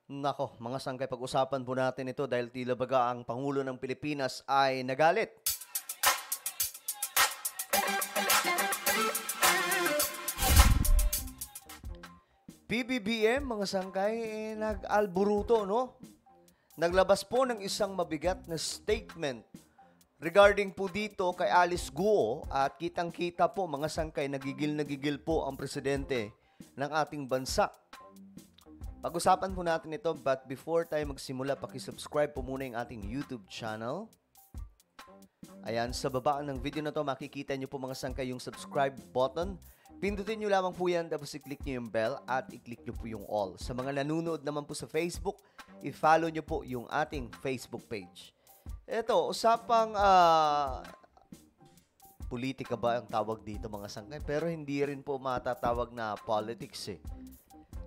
Nako, mga sangkay, pag-usapan po natin ito dahil tila baga ang Pangulo ng Pilipinas ay nagalit. PBBM, mga sangkay, nag-alburuto, no? Naglabas po ng isang mabigat na statement regarding po dito kay Alice Guo at kitang-kita po, mga sangkay, nagigil po ang presidente ng ating bansa. Pag-usapan po natin ito, but before tayo magsimula, pakisubscribe po muna yung ating YouTube channel. Ayan, sa baba ng video na to, makikita nyo po, mga sangkay, yung subscribe button. Pindutin nyo lamang po yan, tapos i-click nyo yung bell at i-click nyo po yung all. Sa mga nanonood naman po sa Facebook, i-follow nyo po yung ating Facebook page. Ito, usapang politika ba ang tawag dito, mga sangkay? Pero hindi rin po matatawag na politics eh.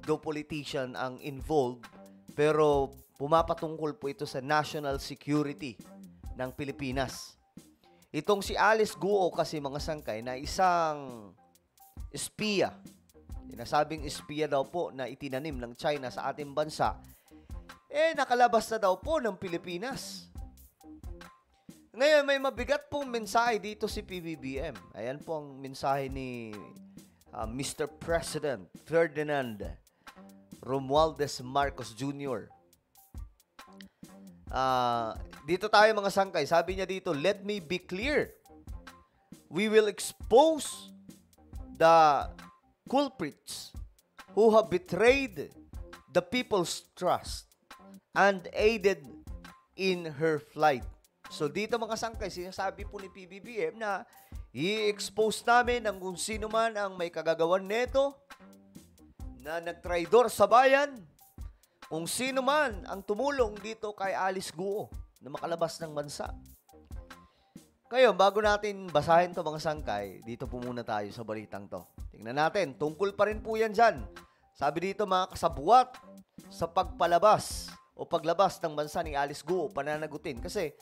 Though politician ang involved, pero pumapatungkol po ito sa national security ng Pilipinas. Itong si Alice Guo kasi, mga sangkay, na isang espiya, sinasabing espiya daw po na itinanim ng China sa ating bansa, nakalabas na daw po ng Pilipinas. Ngayon, may mabigat pong mensahe dito si PBBM. Ayan po ang mensahe ni Mr. President Ferdinand Romualdez Marcos Jr. Dito tayo, mga sangkay. Sabi niya dito, "Let me be clear. We will expose the culprits who have betrayed the people's trust and aided in her flight." So dito, mga sangkay, sinasabi po ni PBBM na i-expose namin ang kung sino man ang may kagagawan neto, na nagtraidor sa bayan, kung sino man ang tumulong dito kay Alice Guo na makalabas ng bansa. Kayo, bago natin basahin to, mga sangkay, dito po muna tayo sa balitang to. Tingnan natin, tungkol pa rin po yan dyan. Sabi dito, mga kasabuat, sa pagpalabas o paglabas ng bansa ni Alice Guo, pananagutin. Kasi,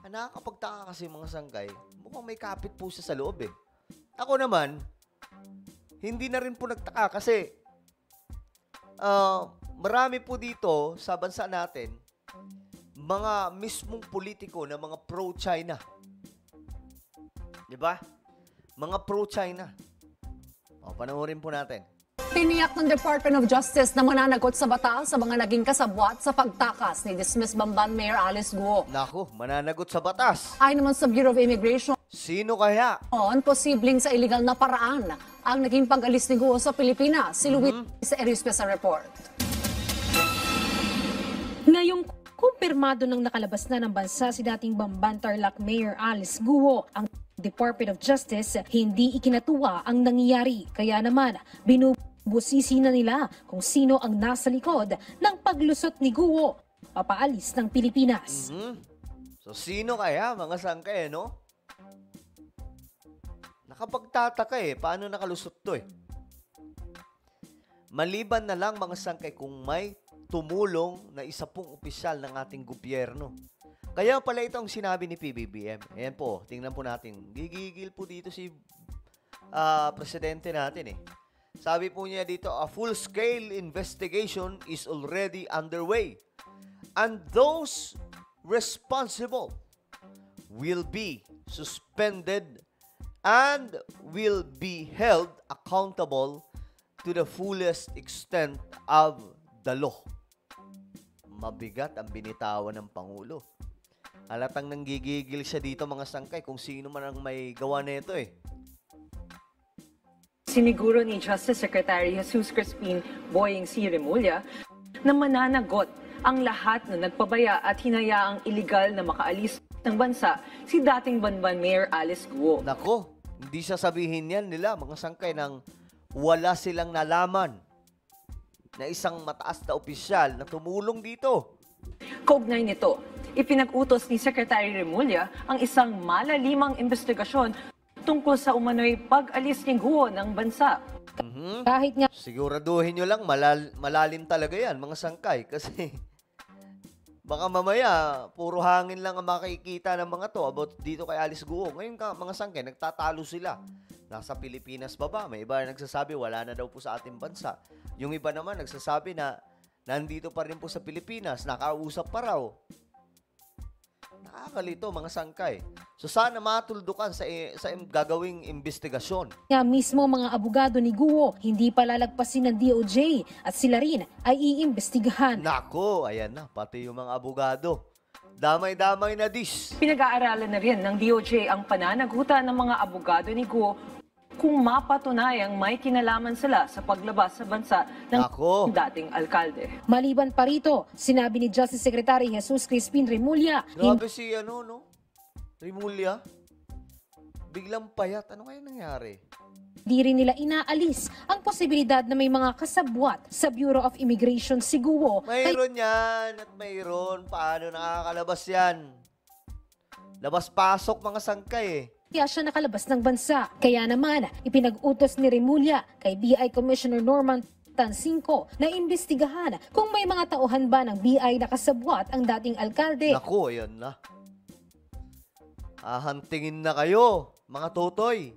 nakakapagtaka kasi, mga sangkay, mukhang may kapit po siya sa loob eh. Ako naman, hindi na rin po nagtaka kasi marami po dito sa bansa natin mga mismong politiko na mga pro-China. Diba? Mga pro-China. Panoorin po natin. Tiniyak ng Department of Justice na mananagot sa batas sa mga naging kasabwat sa pagtakas ni dismissed Bamban Mayor Alice Guo. Naku, mananagot sa batas. Ayon naman sa Bureau of Immigration, Sino kaya? posibleng sa iligal na paraan ang naging pag-alis ni Guo sa Pilipinas. Si Luis Erispe sa report. Ngayong kumpirmado ng nakalabas na ng bansa si dating Bamban Tarlac Mayor Alice Guo, ang Department of Justice hindi ikinatuwa ang nangyayari. Kaya naman, binubusisi na nila kung sino ang nasa likod ng paglusot ni Guo papaalis ng Pilipinas. So, sino kaya, mga sangkay, no? Nakapagtataka eh. Paano nakalusot to eh? Maliban na lang, mga sangkay, kung may tumulong na isa pong opisyal ng ating gobyerno. Kaya pala ito ang sinabi ni PBBM. Ayan po, tingnan po natin. Gigigil po dito si presidente natin eh. Sabi po niya dito, "A full-scale investigation is already underway. And those responsible will be suspended and will be held accountable to the fullest extent of the law." Mabigat ang binitawan ng Pangulo. Halatang nanggigigil siya dito, mga sangkay, kung sino man ang may gawa nito eh. Siniguro ni Justice Secretary Jesus Crispin Boyeng C. Remulla na mananagot ang lahat na nagpabaya at hinayaang iligal na makaalis ng bansa si dating Bamban Mayor Alice Guo. Nako, hindi sasabihin yan nila, mga sangkay, nang wala silang nalaman na isang mataas na opisyal na tumulong dito. Kaugnay nito, ipinag-utos ni Secretary Remulla ang isang malalimang investigasyon tungkol sa umano'y pag-alis ni Guo ng bansa. Kahit nga Siguraduhin nyo lang, malalim talaga yan, mga sangkay. Kasi baka mamaya, puro hangin lang ang makikita ng mga to about dito kay Alice Guo. Ngayon, mga sangkay, nagtatalo sila. Nasa Pilipinas ba ba? May iba na nagsasabi, wala na daw po sa ating bansa. Yung iba naman, nagsasabi na nandito pa rin po sa Pilipinas, nakausap pa raw. Nakakalito mga sangkay. So sana matuldukan sa gagawing investigasyon. Nga mismo mga abogado ni Guo, hindi pa lalagpasin ng DOJ at sila rin ay iimbestigahan. Nako, ayan na, pati yung mga abogado. Damay-damay na dis. Pinag-aaralan na rin ng DOJ ang pananagutan ng mga abogado ni Guo kung mapatunayang may kinalaman sila sa paglabas sa bansa ng Nako. dating alkalde. Maliban pa rito, sinabi ni Justice Secretary Jesus Crispin Remulla, Grabe si Rimulya. Biglang payat. Ano kaya nangyari? hindi rin nila inaalis ang posibilidad na may mga kasabwat sa Bureau of Immigration si Guo. Mayroon yan at mayroon. Paano nakakalabas yan? Labas-pasok mga sangkay eh. Kaya siya nakalabas ng bansa. Kaya naman, ipinag-utos ni Remulla kay BI Commissioner Norman Tansinko na imbestigahan kung may mga tauhan ba ng BI na kasabwat ang dating alkalde. Naku, ayan na. Ahantingin na kayo, mga totoy.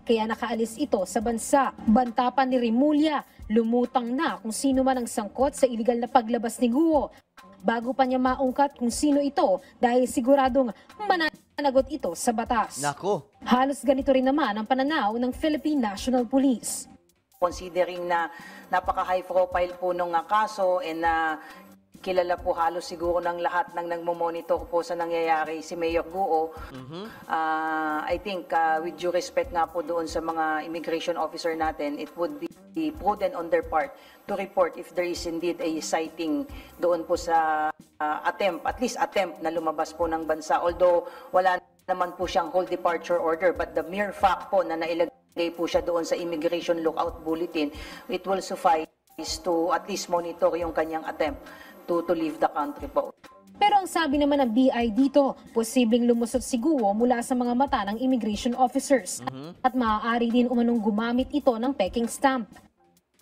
Kaya nakaalis ito sa bansa. Banta pa ni Remulla, lumutang na kung sino man ang sangkot sa iligal na paglabas ni Guo. Bago pa niya maungkat kung sino ito dahil siguradong mananagot ito sa batas. Nako. Halos ganito rin naman ang pananaw ng Philippine National Police. Considering na napaka-high profile po nung kaso and kilala po halos siguro ng lahat ng nagmo-monitor po sa nangyayari si Mayor Guo. I think with due respect nga po doon sa mga immigration officer natin, it would be prudent on their part to report if there is indeed a sighting doon po sa at least attempt na lumabas po ng bansa. Although wala naman po siyang whole departure order, but the mere fact po na nailagay po siya doon sa immigration lookout bulletin, it will suffice to at least monitor yung kanyang attempt to leave the country po. Pero ang sabi naman ng BI dito, posibleng lumusot si Guo mula sa mga mata ng immigration officers at maaari din umanong gumamit ito ng peking stamp.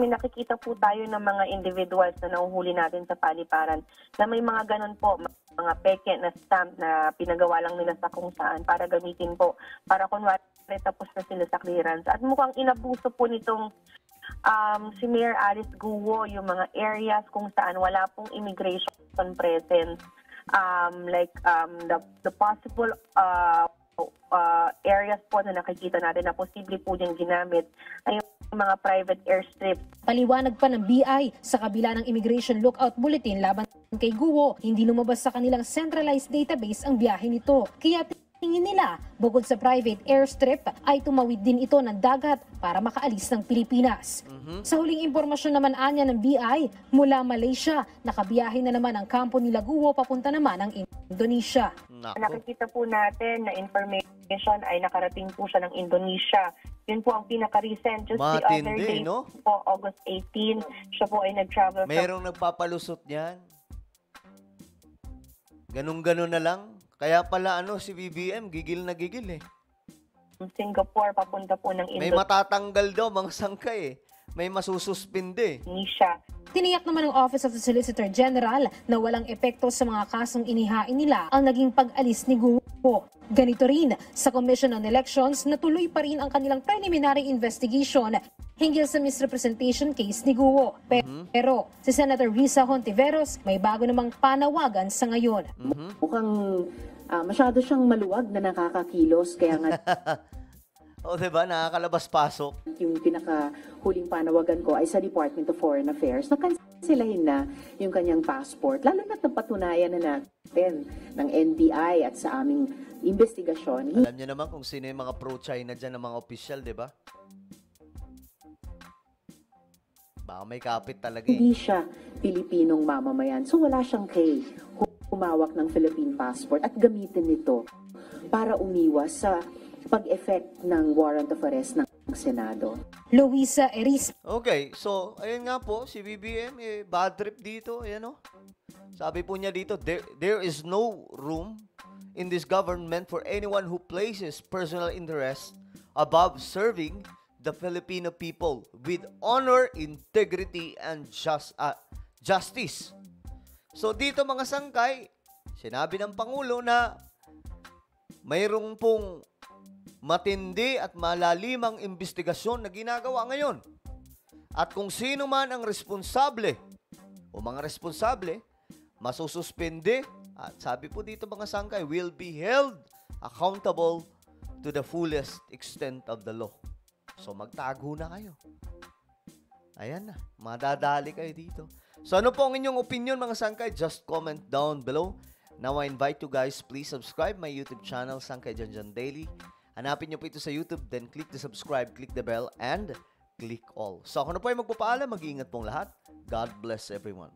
May nakikita po tayo ng mga individuals na nahuhuli natin sa paliparan na may mga ganun po, mga peke na stamp na pinagawa lang nila sa kung saan para gamitin po, para kunwari tapos na sila sa clearance. At mukhang inabuso po nitong si Mayor Alice Guo yung mga areas kung saan wala pong immigration presence, the possible areas po na nakikita natin na posible po yung ginamit ay yung mga private airstrip. Paliwanag pa ng BI, sa kabila ng Immigration Lookout Bulletin laban kay Guo, hindi lumabas sa kanilang centralized database ang biyahe nito. Kaya tingin nila, bukod sa private airstrip, ay tumawid din ito ng dagat para makaalis ng Pilipinas. Sa huling impormasyon naman anya ng BI, mula Malaysia, nakabiyahe na naman ang kampo nila Guo papunta naman ng Indonesia. Nako. Nakikita po natin na information ay nakarating po siya ng Indonesia. Yun po ang pinaka-recent. Just the other Matindi, day no? po, August 18, siya po ay nag-travel from Merong nagpapalusot niyan. Ganun-ganun na lang. Kaya pala si BBM, gigil na gigil eh. Singapore papunta po ng May matatanggal daw mga sangkay eh. May masususpinde. Indonesia. Tiniyak naman ng Office of the Solicitor General na walang epekto sa mga kasong inihain nila ang naging pag-alis ni Guo. Ganito rin sa Commission on Elections na tuloy pa rin ang kanilang preliminary investigation hinggil sa misrepresentation case ni Guo. Pero si Senator Risa Hontiveros may bago namang panawagan sa ngayon. Mukhang masyado siyang maluwag na nakakakilos, kaya nga O diba, nakakalabas-pasok. yung pinakahuling panawagan ko ay sa Department of Foreign Affairs na kanselahin na yung kanyang passport, lalo na't napatunayan na natin ng NBI at sa aming investigasyon. Alam niyo naman kung sino yung mga pro-China dyan ng mga opisyal, di ba? Baka may kapit talaga eh. Hindi siya Pilipinong mamamayan, so wala siyang kay humawak ng Philippine passport at gamitin nito para umiwas sa pag-effect ng warrant of arrest ng Senado. Luisa Eris. Okay, so ayun nga po, si BBM, bad trip dito, ayan o. Sabi po niya dito, there is no room in this government for anyone who places personal interest above serving the Filipino people with honor, integrity, and justice. So dito mga sangkay, sinabi ng Pangulo na mayroong pong matindi at malalimang investigasyon na ginagawa ngayon. At kung sino man ang responsable o mga responsable, masususpende at sabi po dito mga sangkay, will be held accountable to the fullest extent of the law. So magtago na kayo. Ayan na, madadali kayo dito. So ano po ang inyong opinion mga sangkay? Just comment down below. Now I invite you guys, please subscribe my YouTube channel, Sangkay Janjan Daily. Hanapin nyo po ito sa YouTube, then click the subscribe, click the bell, and click all. So ako na po ay magpapaalam, mag-iingat pong lahat. God bless everyone.